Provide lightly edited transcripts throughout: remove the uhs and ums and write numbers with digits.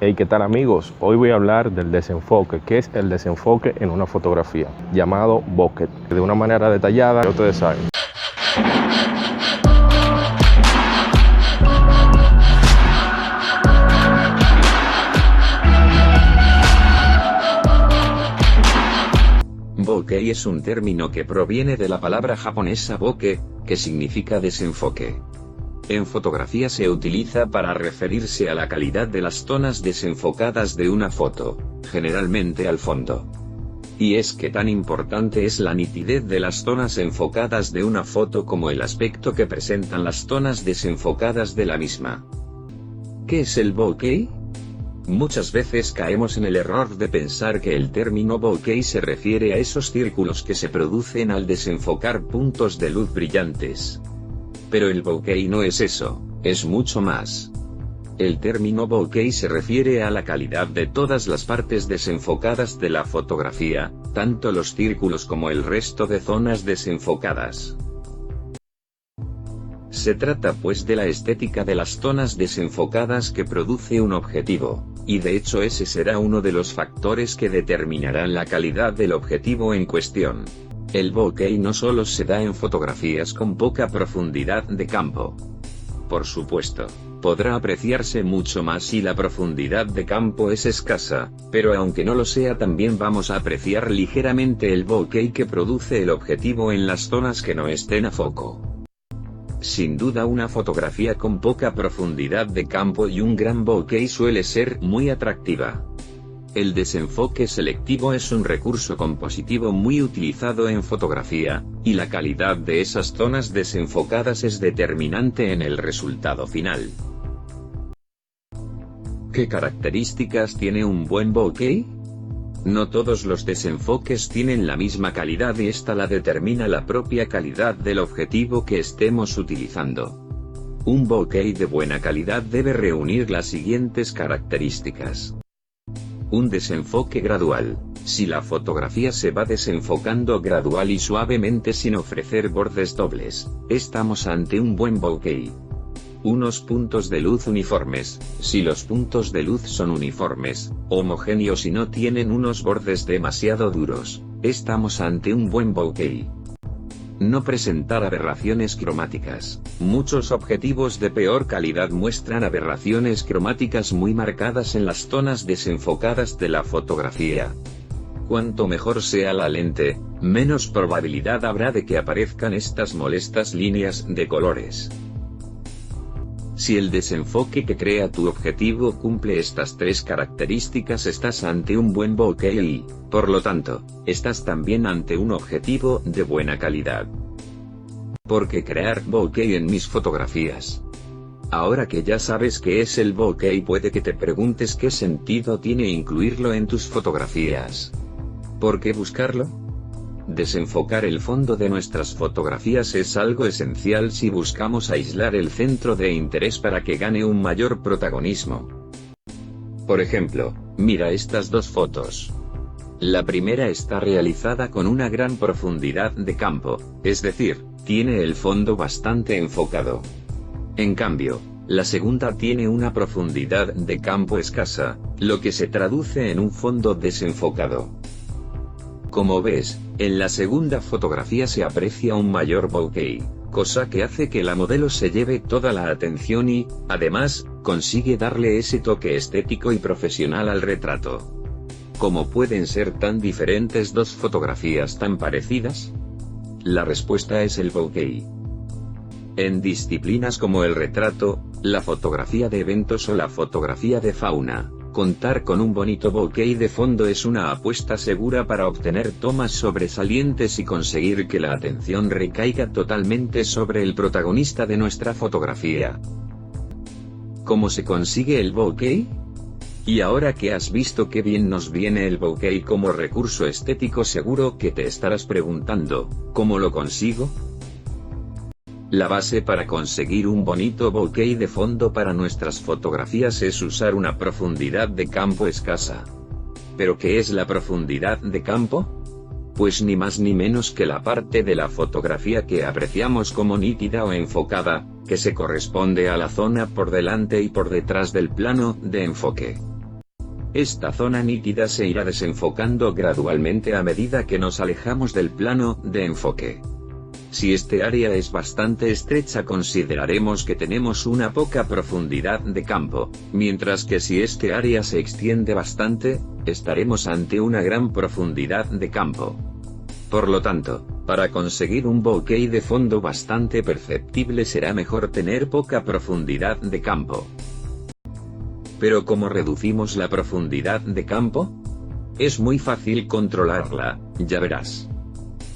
Hey, ¿qué tal amigos? Hoy voy a hablar del desenfoque. ¿Qué es el desenfoque en una fotografía? Llamado bokeh. De una manera detallada, ya ustedes saben. Bokeh es un término que proviene de la palabra japonesa bokeh, que significa desenfoque. En fotografía se utiliza para referirse a la calidad de las tomas desenfocadas de una foto, generalmente al fondo. Y es que tan importante es la nitidez de las tomas enfocadas de una foto como el aspecto que presentan las tomas desenfocadas de la misma. ¿Qué es el bokeh? Muchas veces caemos en el error de pensar que el término bokeh se refiere a esos círculos que se producen al desenfocar puntos de luz brillantes. Pero el bokeh no es eso, es mucho más. El término bokeh se refiere a la calidad de todas las partes desenfocadas de la fotografía, tanto los círculos como el resto de zonas desenfocadas. Se trata pues de la estética de las tomas desenfocadas que produce un objetivo, y de hecho ese será uno de los factores que determinarán la calidad del objetivo en cuestión. El bokeh no solo se da en fotografías con poca profundidad de campo. Por supuesto, podrá apreciarse mucho más si la profundidad de campo es escasa, pero aunque no lo sea también vamos a apreciar ligeramente el bokeh que produce el objetivo en las zonas que no estén a foco. Sin duda una fotografía con poca profundidad de campo y un gran bokeh suele ser muy atractiva. El desenfoque selectivo es un recurso compositivo muy utilizado en fotografía, y la calidad de esas zonas desenfocadas es determinante en el resultado final. ¿Qué características tiene un buen bokeh? No todos los desenfoques tienen la misma calidad y esta la determina la propia calidad del objetivo que estemos utilizando. Un bokeh de buena calidad debe reunir las siguientes características. Un desenfoque gradual. Si la fotografía se va desenfocando gradual y suavemente sin ofrecer bordes dobles, estamos ante un buen bokeh. Unos puntos de luz uniformes. Si los puntos de luz son uniformes, homogéneos y no tienen unos bordes demasiado duros, estamos ante un buen bokeh. No presentar aberraciones cromáticas. Muchos objetivos de peor calidad muestran aberraciones cromáticas muy marcadas en las zonas desenfocadas de la fotografía. Cuanto mejor sea la lente, menos probabilidad habrá de que aparezcan estas molestas líneas de colores. Si el desenfoque que crea tu objetivo cumple estas tres características, estás ante un buen bokeh y, por lo tanto, estás también ante un objetivo de buena calidad. ¿Por qué crear bokeh en mis fotografías? Ahora que ya sabes qué es el bokeh, puede que te preguntes qué sentido tiene incluirlo en tus fotografías. ¿Por qué buscarlo? Desenfocar el fondo de nuestras fotografías es algo esencial si buscamos aislar el centro de interés para que gane un mayor protagonismo. Por ejemplo, mira estas dos fotos. La primera está realizada con una gran profundidad de campo, es decir, tiene el fondo bastante enfocado. En cambio, la segunda tiene una profundidad de campo escasa, lo que se traduce en un fondo desenfocado. Como ves, en la segunda fotografía se aprecia un mayor bokeh, cosa que hace que la modelo se lleve toda la atención y, además, consigue darle ese toque estético y profesional al retrato. ¿Cómo pueden ser tan diferentes dos fotografías tan parecidas? La respuesta es el bokeh. En disciplinas como el retrato, la fotografía de eventos o la fotografía de fauna, contar con un bonito bokeh de fondo es una apuesta segura para obtener tomas sobresalientes y conseguir que la atención recaiga totalmente sobre el protagonista de nuestra fotografía. ¿Cómo se consigue el bokeh? Y ahora que has visto qué bien nos viene el bokeh como recurso estético, seguro que te estarás preguntando, ¿cómo lo consigo? La base para conseguir un bonito bokeh de fondo para nuestras fotografías es usar una profundidad de campo escasa. ¿Pero qué es la profundidad de campo? Pues ni más ni menos que la parte de la fotografía que apreciamos como nítida o enfocada, que se corresponde a la zona por delante y por detrás del plano de enfoque. Esta zona nítida se irá desenfocando gradualmente a medida que nos alejamos del plano de enfoque. Si este área es bastante estrecha, consideraremos que tenemos una poca profundidad de campo, mientras que si este área se extiende bastante, estaremos ante una gran profundidad de campo. Por lo tanto, para conseguir un bokeh de fondo bastante perceptible será mejor tener poca profundidad de campo. Pero ¿cómo reducimos la profundidad de campo? Es muy fácil controlarla, ya verás.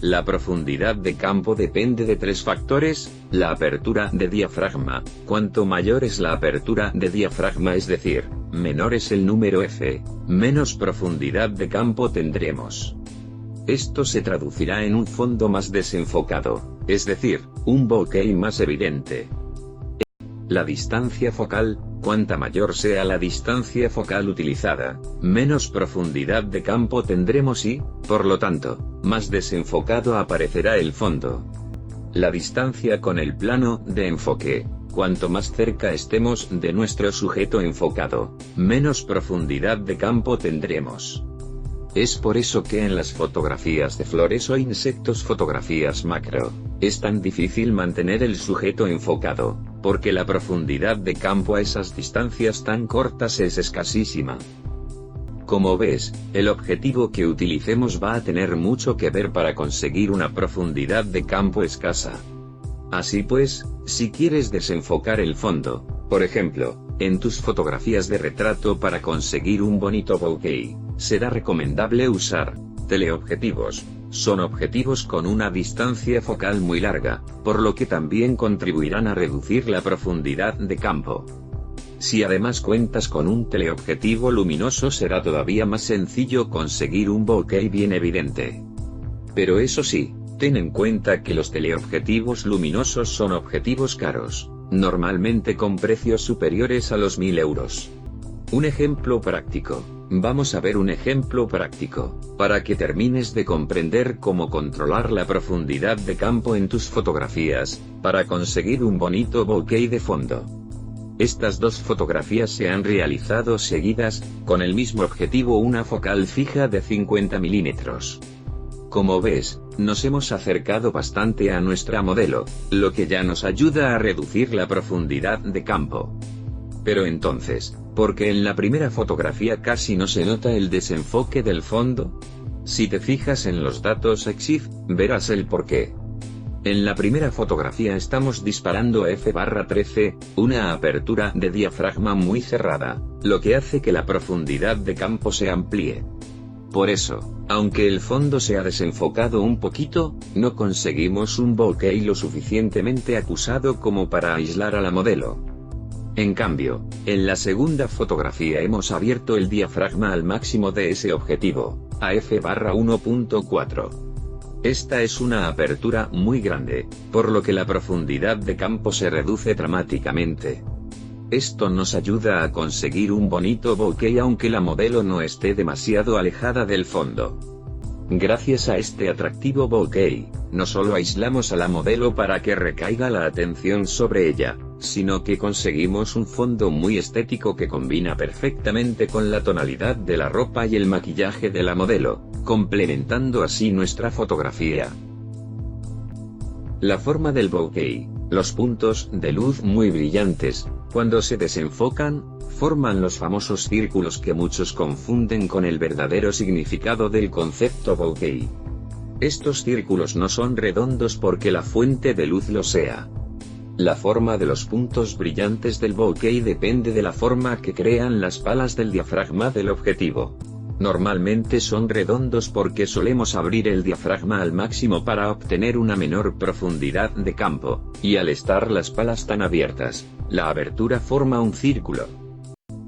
La profundidad de campo depende de tres factores: la apertura de diafragma. Cuanto mayor es la apertura de diafragma, es decir, menor es el número F, menos profundidad de campo tendremos. Esto se traducirá en un fondo más desenfocado, es decir, un bokeh más evidente. La distancia focal: cuanta mayor sea la distancia focal utilizada, menos profundidad de campo tendremos y, por lo tanto, más desenfocado aparecerá el fondo. La distancia con el plano de enfoque: cuanto más cerca estemos de nuestro sujeto enfocado, menos profundidad de campo tendremos. Es por eso que en las fotografías de flores o insectos, fotografías macro, es tan difícil mantener el sujeto enfocado, porque la profundidad de campo a esas distancias tan cortas es escasísima. Como ves, el objetivo que utilicemos va a tener mucho que ver para conseguir una profundidad de campo escasa. Así pues, si quieres desenfocar el fondo, por ejemplo, en tus fotografías de retrato, para conseguir un bonito bokeh, será recomendable usar teleobjetivos. Son objetivos con una distancia focal muy larga, por lo que también contribuirán a reducir la profundidad de campo. Si además cuentas con un teleobjetivo luminoso, será todavía más sencillo conseguir un bokeh bien evidente. Pero eso sí, ten en cuenta que los teleobjetivos luminosos son objetivos caros, normalmente con precios superiores a los 1000 euros. Un ejemplo práctico. Vamos a ver un ejemplo práctico, para que termines de comprender cómo controlar la profundidad de campo en tus fotografías, para conseguir un bonito bokeh de fondo. Estas dos fotografías se han realizado seguidas, con el mismo objetivo, una focal fija de 50 milímetros. Como ves, nos hemos acercado bastante a nuestra modelo, lo que ya nos ayuda a reducir la profundidad de campo. Pero entonces, ¿por qué en la primera fotografía casi no se nota el desenfoque del fondo? Si te fijas en los datos EXIF, verás el porqué. En la primera fotografía estamos disparando a f/13, una apertura de diafragma muy cerrada, lo que hace que la profundidad de campo se amplíe. Por eso, aunque el fondo se ha desenfocado un poquito, no conseguimos un bokeh lo suficientemente acusado como para aislar a la modelo. En cambio, en la segunda fotografía hemos abierto el diafragma al máximo de ese objetivo, a f/1.4. Esta es una apertura muy grande, por lo que la profundidad de campo se reduce dramáticamente. Esto nos ayuda a conseguir un bonito bokeh aunque la modelo no esté demasiado alejada del fondo. Gracias a este atractivo bokeh, no solo aislamos a la modelo para que recaiga la atención sobre ella, sino que conseguimos un fondo muy estético que combina perfectamente con la tonalidad de la ropa y el maquillaje de la modelo, complementando así nuestra fotografía. La forma del bokeh: los puntos de luz muy brillantes, cuando se desenfocan, forman los famosos círculos que muchos confunden con el verdadero significado del concepto bokeh. Estos círculos no son redondos porque la fuente de luz lo sea. La forma de los puntos brillantes del bokeh depende de la forma que crean las palas del diafragma del objetivo. Normalmente son redondos porque solemos abrir el diafragma al máximo para obtener una menor profundidad de campo, y al estar las palas tan abiertas, la abertura forma un círculo.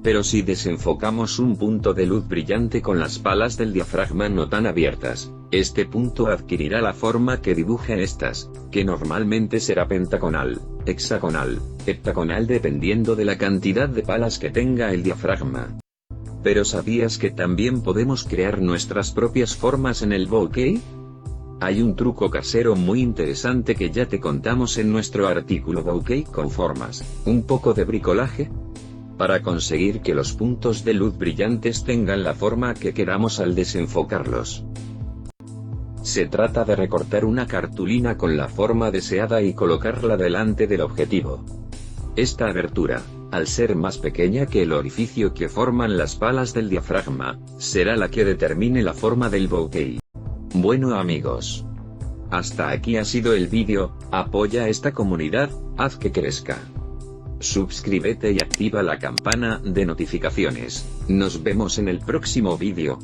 Pero si desenfocamos un punto de luz brillante con las palas del diafragma no tan abiertas, este punto adquirirá la forma que dibujan estas, que normalmente será pentagonal, hexagonal, heptagonal dependiendo de la cantidad de palas que tenga el diafragma. ¿Pero sabías que también podemos crear nuestras propias formas en el bokeh? Hay un truco casero muy interesante que ya te contamos en nuestro artículo Bokeh con formas, un poco de bricolaje. para conseguir que los puntos de luz brillantes tengan la forma que queramos al desenfocarlos. Se trata de recortar una cartulina con la forma deseada y colocarla delante del objetivo. Esta abertura, al ser más pequeña que el orificio que forman las palas del diafragma, será la que determine la forma del bokeh. Bueno amigos, hasta aquí ha sido el vídeo. Apoya a esta comunidad, haz que crezca. Suscríbete y activa la campana de notificaciones. Nos vemos en el próximo vídeo.